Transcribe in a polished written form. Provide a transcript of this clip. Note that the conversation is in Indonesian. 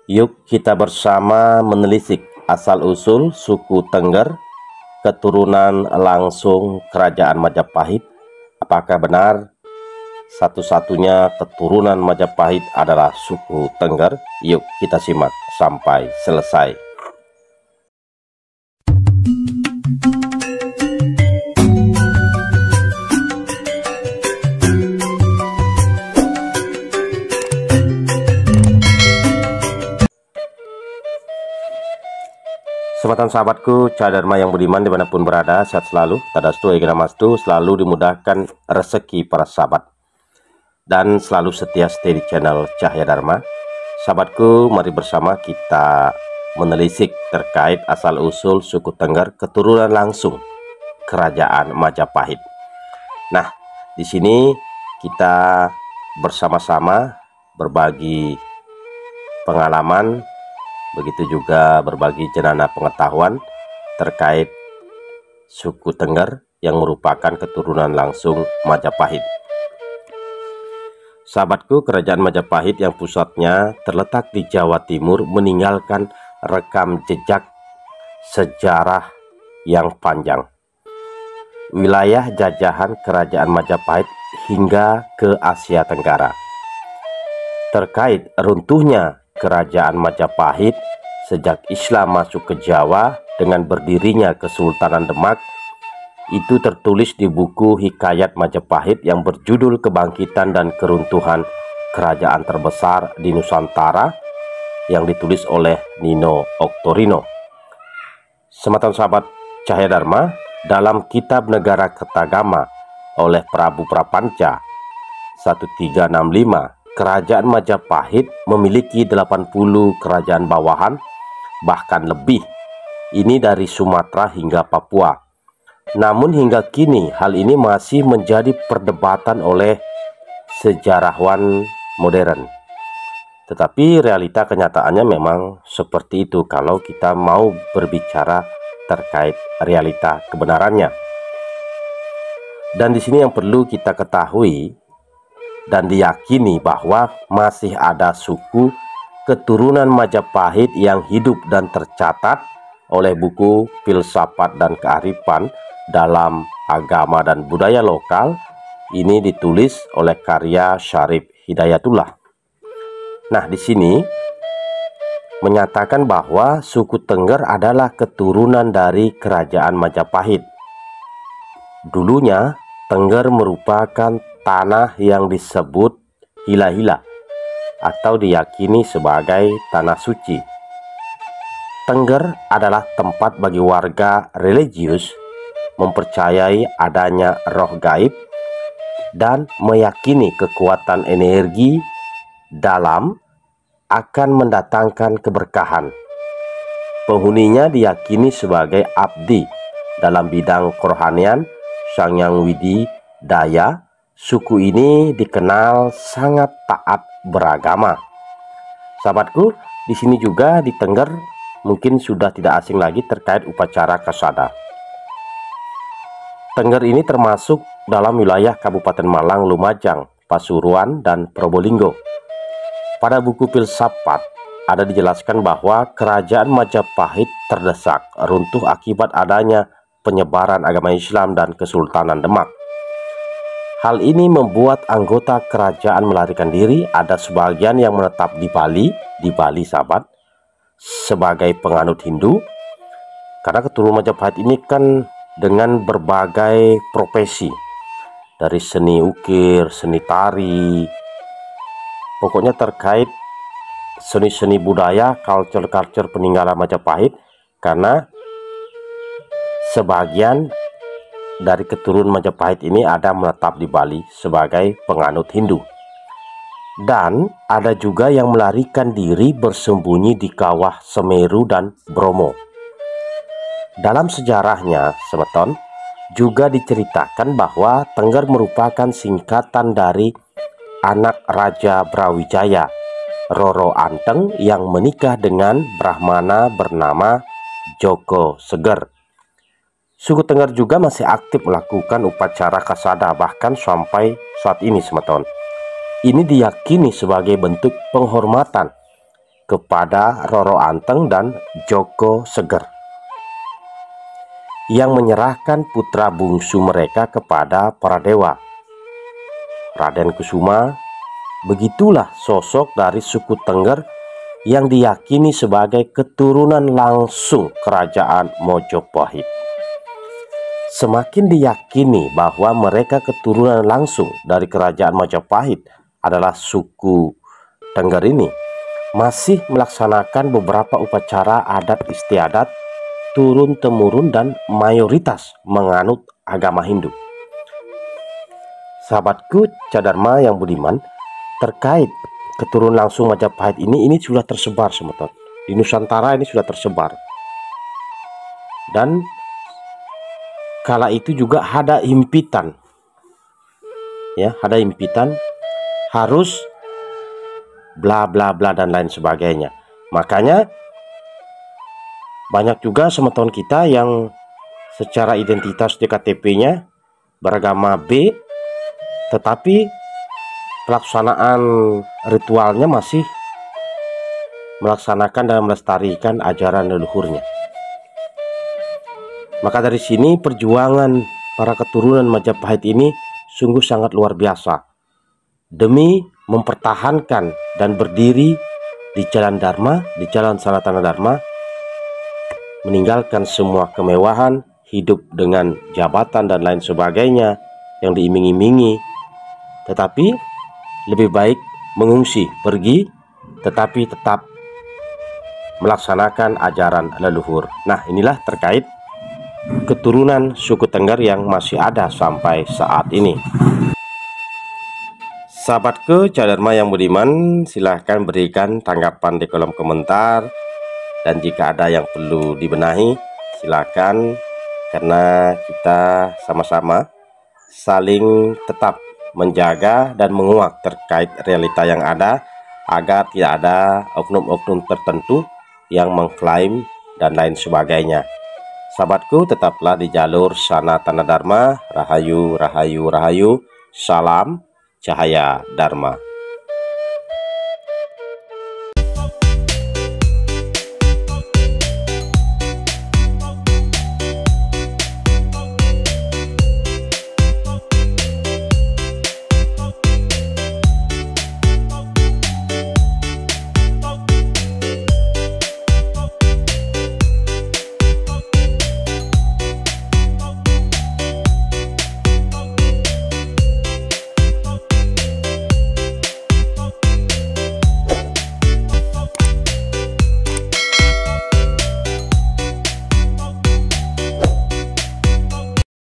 Yuk kita bersama menelisik asal-usul suku Tengger, keturunan langsung Kerajaan Majapahit. Apakah benar satu-satunya keturunan Majapahit adalah suku Tengger? Yuk kita simak sampai selesai. Kesempatan sahabatku, Cahaya Dharma yang budiman dimanapun berada, sehat selalu, tadastu ega namastu, selalu dimudahkan rezeki para sahabat, dan selalu setia stay di channel Cahaya Dharma. Sahabatku, mari bersama kita menelisik terkait asal-usul suku Tengger, keturunan langsung Kerajaan Majapahit. Nah, di sini kita bersama-sama berbagi pengalaman, begitu juga berbagi jenana pengetahuan terkait suku Tengger yang merupakan keturunan langsung Majapahit. Sahabatku, Kerajaan Majapahit yang pusatnya terletak di Jawa Timur meninggalkan rekam jejak sejarah yang panjang. Wilayah jajahan Kerajaan Majapahit hingga ke Asia Tenggara. Terkait runtuhnya Kerajaan Majapahit sejak Islam masuk ke Jawa dengan berdirinya Kesultanan Demak, itu tertulis di buku Hikayat Majapahit yang berjudul Kebangkitan dan Keruntuhan Kerajaan Terbesar di Nusantara yang ditulis oleh Nino Oktorino. Sematan sahabat Cahaya Dharma, dalam Kitab Negara Kertagama oleh Prabu Prapanca 1365, Kerajaan Majapahit memiliki 80 kerajaan bawahan, bahkan lebih. Ini dari Sumatera hingga Papua. Namun hingga kini hal ini masih menjadi perdebatan oleh sejarawan modern. Tetapi realita kenyataannya memang seperti itu kalau kita mau berbicara terkait realita kebenarannya. Dan di sini yang perlu kita ketahui dan diyakini bahwa masih ada suku keturunan Majapahit yang hidup dan tercatat oleh buku Filsafat dan Kearifan dalam Agama dan Budaya Lokal. Ini ditulis oleh karya Syarif Hidayatullah. Nah, di sini menyatakan bahwa suku Tengger adalah keturunan dari Kerajaan Majapahit. Dulunya Tengger merupakan tanah yang disebut hila-hila atau diyakini sebagai tanah suci. Tengger adalah tempat bagi warga religius mempercayai adanya roh gaib dan meyakini kekuatan energi dalam akan mendatangkan keberkahan. Penghuninya diyakini sebagai abdi dalam bidang kerohanian Sang Hyang Widi Daya. Suku ini dikenal sangat taat beragama. Sahabatku, di sini juga di Tengger mungkin sudah tidak asing lagi terkait upacara kasada. Tengger ini termasuk dalam wilayah Kabupaten Malang, Lumajang, Pasuruan, dan Probolinggo. Pada buku Filsafat ada dijelaskan bahwa Kerajaan Majapahit terdesak runtuh akibat adanya penyebaran agama Islam dan Kesultanan Demak. Hal ini membuat anggota kerajaan melarikan diri. Ada sebagian yang menetap di Bali sahabat, sebagai penganut Hindu. Karena keturunan Majapahit ini kan dengan berbagai profesi, dari seni ukir, seni tari, pokoknya terkait seni-seni budaya, culture peninggalan Majapahit. Karena sebagian dari keturunan Majapahit ini ada menetap di Bali sebagai penganut Hindu. Dan ada juga yang melarikan diri bersembunyi di kawah Semeru dan Bromo. Dalam sejarahnya, sebeton, juga diceritakan bahwa Tengger merupakan singkatan dari anak Raja Brawijaya, Roro Anteng, yang menikah dengan Brahmana bernama Joko Seger. Suku Tengger juga masih aktif melakukan upacara kasada bahkan sampai saat ini, semeton. Ini diyakini sebagai bentuk penghormatan kepada Roro Anteng dan Joko Seger yang menyerahkan putra bungsu mereka kepada para dewa. Raden Kusuma, begitulah sosok dari suku Tengger yang diyakini sebagai keturunan langsung kerajaan Mojopahit. Semakin diyakini bahwa mereka keturunan langsung dari kerajaan Majapahit adalah suku Tengger ini, masih melaksanakan beberapa upacara adat istiadat turun-temurun dan mayoritas menganut agama Hindu. Sahabatku Cadharma yang budiman, terkait keturunan langsung Majapahit ini sudah tersebar semeton. Di Nusantara ini sudah tersebar. Dan kala itu juga ada impitan. Ya, ada impitan harus bla bla bla dan lain sebagainya. Makanya banyak juga semeton kita yang secara identitas di KTP-nya beragama B, tetapi pelaksanaan ritualnya masih melaksanakan dan melestarikan ajaran leluhurnya. Maka dari sini perjuangan para keturunan Majapahit ini sungguh sangat luar biasa demi mempertahankan dan berdiri di jalan Dharma, di jalan Sanatana Dharma, meninggalkan semua kemewahan, hidup dengan jabatan dan lain sebagainya yang diiming-imingi, tetapi lebih baik mengungsi, pergi, tetapi tetap melaksanakan ajaran leluhur. Nah, inilah terkait keturunan suku Tengger yang masih ada sampai saat ini. Sahabatku Cadharma yang budiman, silahkan berikan tanggapan di kolom komentar. Dan jika ada yang perlu dibenahi, silakan, karena kita sama-sama saling tetap menjaga dan menguak terkait realita yang ada, agar tidak ada oknum-oknum tertentu yang mengklaim dan lain sebagainya. Sahabatku, tetaplah di jalur Sanatana Dharma. Rahayu, rahayu, rahayu. Salam Cahaya Dharma.